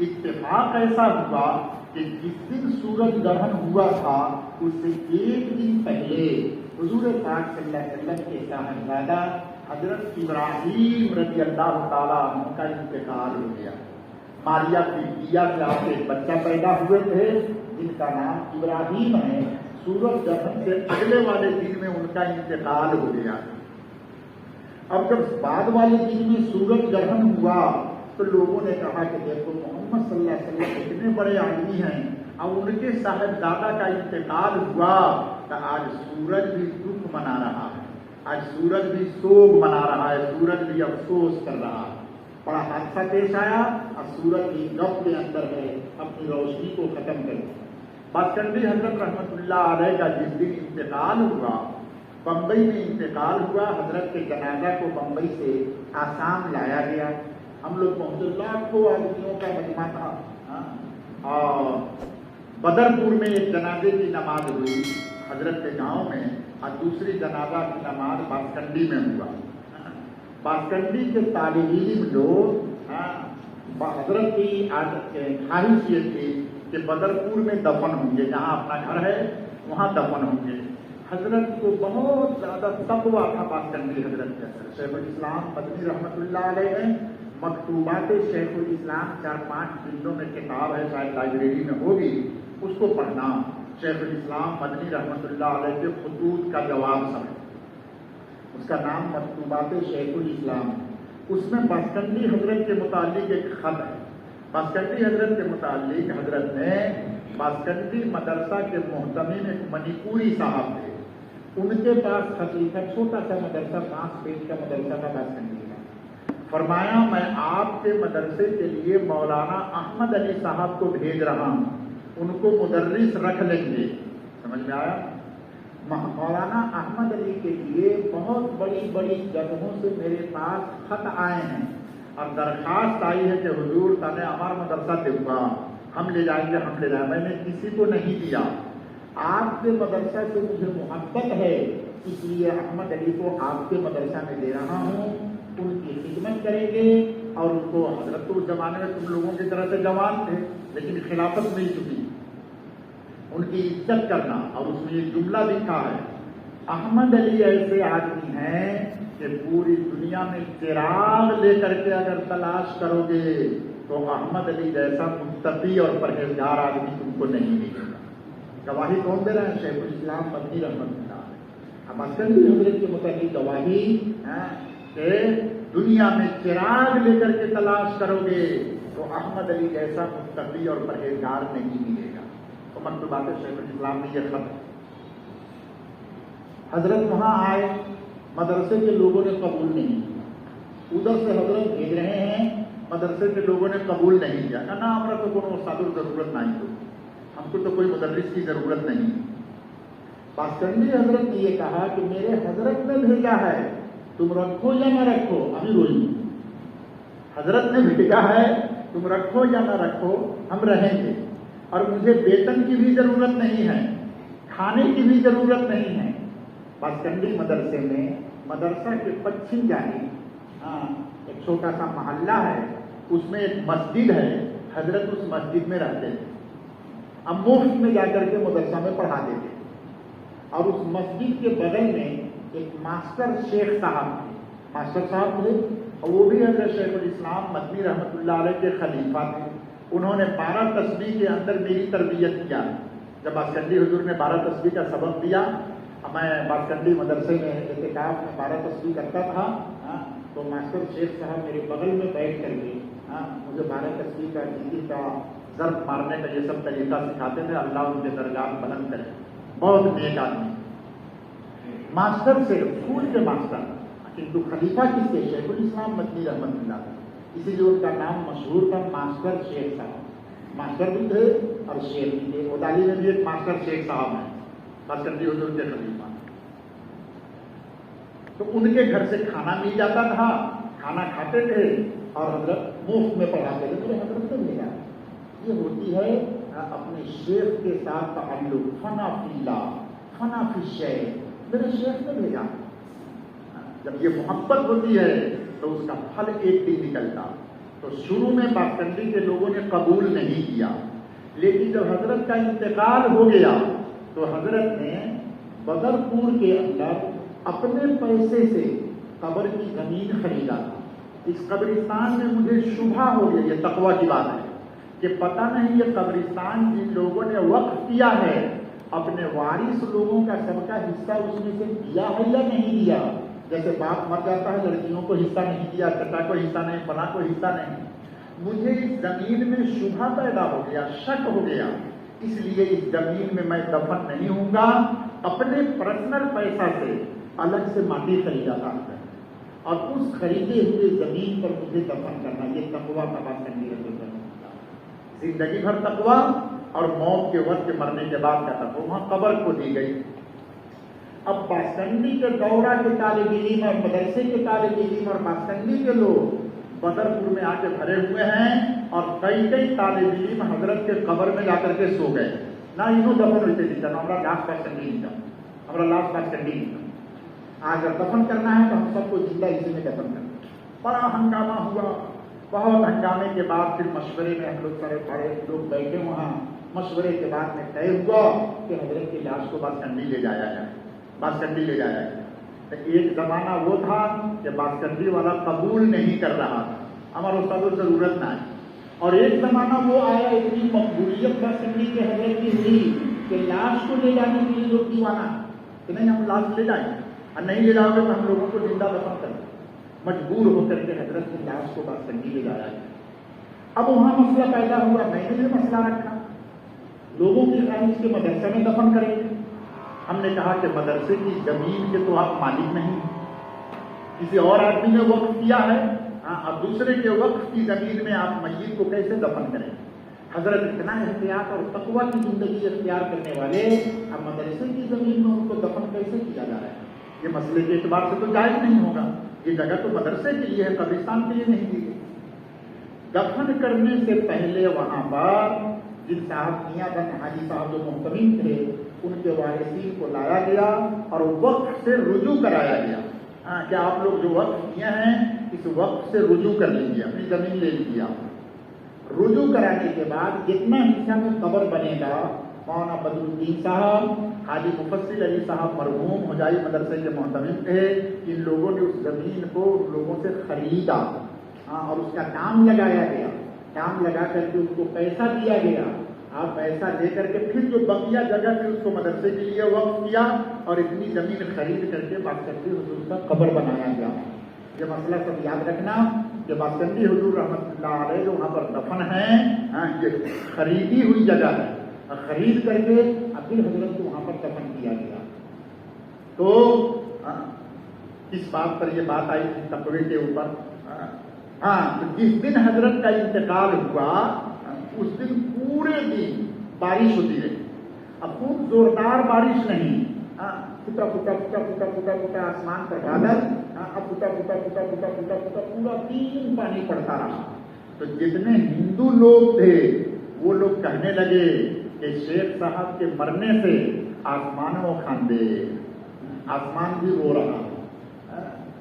اتفاق ایسا ہوا کہ جس دن سورج گرہن ہوا تھا اس سے ایک دن پہلے حضور پاک صلی اللہ علیہ وسلم کے صاحبزادہ حضرت ابراہیم رضی اللہ تعالیٰ عنہ کا انتقال ہو گیا۔ ماریا فدیہ سے آپ ایک بچہ پیدا ہوئے تھے جن کا نام ابراہیم ہے۔ سورج گرہن سے اگلے والے دن میں ان کا انتقال ہو گیا۔ اب جب بعد والے دن میں سورج گرہن ہوا تو لوگوں نے کہا کہ دیکھو محمد صلی اللہ علیہ وسلم اتنے بڑے آدمی ہیں اور ان کے صاحبزادہ کا انتقال ہوا تو آج سورج بھی دکھ منا رہا ہے، آج سورج بھی سوگ منا رہا ہے، سورج بھی افسوس کر رہا ہے۔ بڑا حادثہ پیش آیا اور سورج بھی غم کے اندر ہے، اپنی روشنی کو ختم کر دیا۔ باسکنڈی حضرت رحمۃ اللہ علیہ کا جس دن انتقال ہوا، بمبئی میں انتقال ہوا، حضرت کے جنازہ کو بمبئی سے آسام لایا گیا۔ ہم لوگ پہنچے، لاکھوں آدمیوں کا مجمع تھا اور بدرپور میں ایک جنازے کی نماز ہوئی حضرت کے گاؤں میں، اور دوسری جنازہ کی نماز باسکنڈی میں ہوا۔ باسکنڈی کے طالب علم لوگ حضرت کی عادت خواہش یہ تھی کہ بدرپور میں دفن ہوں گے، جہاں اپنا گھر ہے وہاں دفن ہوں گے۔ حضرت کو بہت زیادہ تقویٰ تھا باسکنڈی حضرت کے اندر۔ شیخ الاسلام مدنی رحمۃ اللہ علیہ نے مکتوبات شیخ الاسلام 4-5 جلدوں میں کتاب ہے، شاید لائبریری میں ہوگی، اس کو پڑھنا۔ شیخ الاسلام مدنی رحمۃ اللہ علیہ کے خطوط کا جواب سمجھ، اس کا نام مکتوبات شیخ الاسلام۔ اس میں باسکنڈی حضرت کے متعلق ایک خط ہے۔ باسکنڈی حضرت کے متعلق حضرت نے باسکنڈی مدرسہ کے محتمم ایک منی پوری صاحب تھے، ان کے پاس خط لکھا، چھوٹا سا مدرسہ 5 پیج کا مدرسہ تھا باسکنڈی کا۔ فرمایا میں آپ کے مدرسے کے لیے مولانا احمد علی صاحب کو بھیج رہا ہوں، ان کو مدرس رکھ لیں گے۔ سمجھ میں آیا؟ مولانا احمد علی کے لیے بہت بڑی بڑی جگہوں سے میرے پاس خط آئے ہیں اور درخواست آئی ہے کہ حضور تعالیٰ ہمارا مدرسہ دیکھا، ہم لے جائیں گے، ہم لے جائیں۔ میں نے کسی کو نہیں دیا، آپ کے مدرسہ سے مجھے محبت ہے، اس لیے احمد علی کو آپ کے مدرسہ میں دے رہا ہوں، ان کی خدمت کریں گے۔ اور ان کو حضرت تو اس زمانے میں تم لوگوں کی طرح سے جوان تھے لیکن خلافت مل چکی، ان کی عزت کرنا۔ اور اس میں یہ جملہ لکھا ہے، احمد علی ایسے آدمی ہیں کہ پوری دنیا میں چراغ لے کر کے اگر تلاش کرو گے تو احمد علی جیسا متقی اور پرہیزگار آدمی تم کو نہیں ملے گا۔ گواہی کون دے رہے ہیں؟ شیخ الاسلام مدنی رحمۃ اللہ۔ اب اسکندری حضرت کے متعلق گواہی کہ دنیا میں چراغ لے کر کے تلاش کرو گے تو احمد علی جیسا متقی اور پرہیزگار نہیں ملے گا۔ تو مکتوبات شیخ الاسلام میں یہ خط ہے۔ حضرت وہاں آئے، مدرسے کے لوگوں نے قبول نہیں کیا، ادھر سے حضرت بھیج رہے ہیں، مدرسے کے لوگوں نے قبول نہیں کیا، کہنا ہمارا تو کوئی استاد ضرورت نہیں، ہم کو تو کوئی مدرس کی ضرورت نہیں۔ باسکنڈی حضرت نے یہ کہا کہ میرے حضرت نے بھیجا ہے، تم رکھو یا نہ رکھو، ابھی روئی، حضرت نے بھیجا ہے، تم رکھو یا نہ رکھو، ہم رہیں گے، اور مجھے ویتن کی بھی ضرورت نہیں ہے، کھانے کی بھی ضرورت نہیں ہے۔ باسکنڈی مدرسے میں، مدرسہ کے پچھم جانب ایک چھوٹا سا محلہ ہے، اس میں ایک مسجد ہے، حضرت اس مسجد میں رہتے تھے، اب مفت میں جا کر کے مدرسہ میں پڑھاتے تھے۔ اور اس مسجد کے بغل میں ایک ماسٹر شیخ صاحب تھے، ماسٹر صاحب تھے اور وہ بھی حضرت شیخ الاسلام مدنی رحمۃ اللہ علیہ کے خلیفہ تھے۔ انہوں نے 12 تسبیح کے اندر میری تربیت کیا۔ جب باسکنڈی حضور نے 12 تسبیح کا سبق دیا، میں باسکنڈی مدرسے میں اعتکاف میں 12 تسبیح کرتا تھا، تو ماسٹر شیخ صاحب میرے بغل میں بیٹھ کر کے مجھے 12 تسبیح کا، جیتی کا، ضرب مارنے کا یہ سب طریقہ سکھاتے تھے۔ اللہ ان کے درجات بلند کرے، بہت نیک آدمی۔ ماسٹر سے اسکول کے ماسٹر، کیونکہ خلیفہ کس کے؟ شیخ الاسلام مدنی رحمۃ اللہ، اسی لیے ان کا نام مشہور تھا ماسٹر شیخ صاحب۔ ماسٹر بھی تھے اور شیخ بھی تھے۔ ادالی میں بھی ایک ماسٹر شیخ صاحب ہیں، باسکنڈی حضور کے خلیفہ۔ تو ان کے گھر سے کھانا مل جاتا تھا، کھانا کھاتے تھے اور حضرت مفت میں پڑھاتے تھے۔ میرے حضرت نے ملا، یہ ہوتی ہے اپنے شیخ کے ساتھ تعلق، فنا فی اللہ فنا فی الشیخ، میرے شیخ نے بھیجا۔ جب یہ محبت ہوتی ہے تو اس کا پھل ایک دن نکلتا، تو شروع میں باسکنڈی کے لوگوں نے قبول نہیں کیا، لیکن جب حضرت کا انتقال ہو گیا تو حضرت نے بدرپور کے اندر اپنے پیسے سے قبر کی زمین خریدا تھا۔ اس قبرستان میں مجھے شبہ ہو گیا، یہ تقویٰ کی بات ہے کہ پتہ نہیں یہ قبرستان جن لوگوں نے وقف کیا ہے اپنے وارث لوگوں کا سب کا حصہ اس میں سے دیا ہے یا نہیں دیا۔ جیسے باپ مر جاتا ہے لڑکیوں کو حصہ نہیں دیا، چچا کو حصہ نہیں، فلاں کو حصہ نہیں۔ مجھے اس زمین میں شبہ پیدا ہو گیا، شک ہو گیا، اس لیے اس زمین میں دفن نہیں ہوں گا۔ اپنے پرسنل پیسہ سے الگ سے ماٹی خریدا تھا اور اس خریدے ہوئے زمین پر مجھے دفن کرنا، یہ تقویٰ کا بات کرنی ہے۔ زندگی بھر تقویٰ اور موت کے وقت مرنے کے بعد کا تقویٰ وہاں قبر کو دی گئی۔ اب باسکنڈی کے دورہ کے طالب علم اور مدرسے کے طالب علم اور باسکنڈی کے لوگ بدرپور میں آ کے بھرے ہوئے ہیں اور کئی طالب علم حضرت کے قبر میں جا کر کے سو گئے۔ نہ انہوں دفن ہوتے دیتا، نہ ہمارا لاش باسکنڈی نہیں تھا، ہمارا لاش باسکنڈی نہیں تھا۔ آج اگر دفن کرنا ہے تو ہم سب کو زندہ اسی میں دفن کرنا۔ بڑا ہنگامہ ہوا، بہت ہنگامے کے بعد پھر مشورے میں ہم لوگ سارے لوگ بیٹھے وہاں، مشورے کے بعد میں طے ہوا کہ حضرت کی لاش کو باسکنڈی لے جایا جائے، باسکنڈی لے جایا جائے۔ تو ایک زمانہ وہ تھا کہ باسکنڈی والا قبول نہیں کر رہا تھا، ہمارا اس کا ضرورت نہ ہے، اور ایک زمانہ وہ آیا اتنی مقبولیت باسکنڈی کے حضرت کی ہوئی کہ لاش کو لے جانے کے لیے لوگ دیوانا کہ نہیں ہم لاش لے جائیں، اور نہیں لے جاؤ گے تو ہم لوگوں کو زندہ دفن کریں۔ مجبور ہو کر کے حضرت کی لاش کو باسکنڈی لے جایا گیا۔ اب وہاں مسئلہ پیدا ہوا، میں نے یہ مسئلہ رکھا، لوگوں کی خواہش کے مدرسے میں دفن کریں گے۔ ہم نے کہا کہ مدرسے کی زمین کے تو آپ مالک نہیں، کسی اور آدمی نے وقف کیا ہے، اب دوسرے کے وقف کی زمین میں آپ میت کو کیسے دفن کریں؟ حضرت اتنا احتیاط اور تقویٰ کی زندگی اختیار کرنے والے، اب مدرسے کی زمین میں ان کو دفن کیسے کیا جا رہا ہے؟ یہ مسئلے کے اعتبار سے تو جائز نہیں ہوگا، یہ جگہ تو مدرسے کے لیے ہے، قبرستان کے لیے نہیں دی گئی۔ دفن کرنے سے پہلے وہاں پر جن صاحب میاں بن حاجی صاحب جو محتمین تھے ان کے وارثین کو لایا گیا اور وقف سے رجوع کرایا گیا کہ آپ لوگ جو وقف کیے ہیں اس وقف سے رجوع کر لیجیے، اپنی زمین لے لیجیے۔ آپ رجوع کرانے کے بعد جتنا حصہ میں قبر بنے گا، مولانا بدر الدین صاحب، حاجی مفصل علی صاحب مرحوم حجائی مدرسے کے محتمم تھے، ان لوگوں نے اس زمین کو ان لوگوں سے خریدا اور اس کا دام لگایا گیا، دام لگا کر کے اس کو پیسہ دیا گیا۔ آپ پیسہ لے کر کے پھر جو بقیہ جگہ تھی اس کو مدرسے کے لیے وقف کیا اور اتنی زمین خرید کر کے باسکنڈی حضور کا قبر بنایا گیا۔ یہ مسئلہ سب یاد رکھنا کہ باسکنڈی حضور رحمۃ اللہ علیہ جو وہاں پر دفن ہیں یہ خریدی ہوئی جگہ ہے، خرید کر کے پھر حضرت کو وہاں پر دفن کیا گیا۔ تو اس بات پر یہ بات آئی تھی تقوی کے اوپر۔ جس دن حضرت کا انتقال ہوا اس دن پورے دن بارش ہوتی رہی، اب خوب زوردار بارش نہیں، پھٹا پھٹا پھٹا پھٹا پھٹا پھٹا آسمان پر بادل، اب پھٹا پھٹا پھٹا پھٹا پھٹا پھٹا پورا دن پانی پڑتا رہا۔ تو جتنے ہندو لوگ تھے وہ لوگ کہنے لگے کہ شیخ صاحب کے مرنے سے آسمانوں کھاندے، آسمان بھی رو رہا۔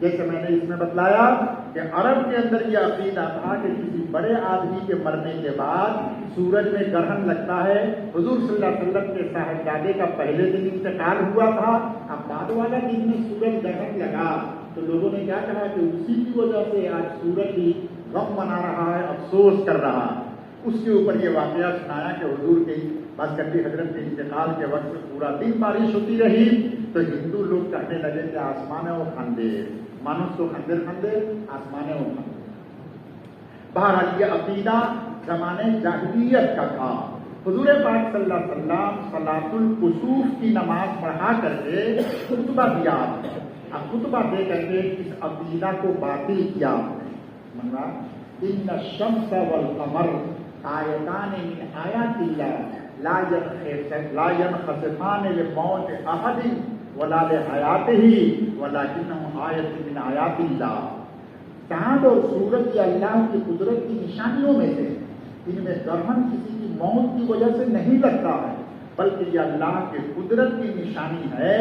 جیسے میں نے اس میں بتلایا کہ عرب کے اندر یہ عقیدہ تھا کہ کسی بڑے آدمی کے مرنے کے بعد سورج میں گرہن لگتا ہے۔ حضور صلی اللہ علیہ وسلم کے صاحبزادے کا پہلے دن انتقال ہوا تھا، اب بعد والا دن میں سورج گرہن لگا تو لوگوں نے کیا کہا کہ اسی کی وجہ سے آج سورج بھی غم منا رہا ہے، افسوس کر رہا ہے۔ اس کے اوپر یہ واقعہ سنایا کہ حضور کے باسکنڈی حضرت کے انتقال کے وقت پورا دن بارش ہوتی رہی تو ہندو لوگ کہنے لگے کہ آسمان وہ کھاندے، مانوس تو خندر خندے آسمان وہ کھاندے۔ بہرحال یہ عقیدہ زمانے جاہلیت کا تھا۔ حضور پاک صلی اللہ علیہ وسلم صلاۃ الکسوف کی نماز پڑھا کر کے خطبہ دیا، خطبہ دے کر کے اس عقیدہ کو باطل کیا۔ منگا ان الشمس والقمر آیتان من آیات اللہ لا ينخسفان لموت احد ولا لحیاتہ ولکنہ آیت من آیات اللہ۔ چاند اور سورج یہ اللہ کی قدرت کی نشانیوں میں سے، ان میں گرہن کسی کی موت کی وجہ سے نہیں لگتا ہے بلکہ یہ اللہ کی قدرت کی نشانی ہے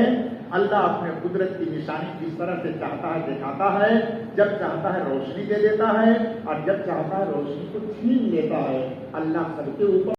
اللہ اپنے قدرت کی نشانی جس طرح سے چاہتا ہے دکھاتا ہے، جب چاہتا ہے روشنی دے دیتا ہے اور جب چاہتا ہے روشنی کو چھین لیتا ہے۔ اللہ سب کے اوپر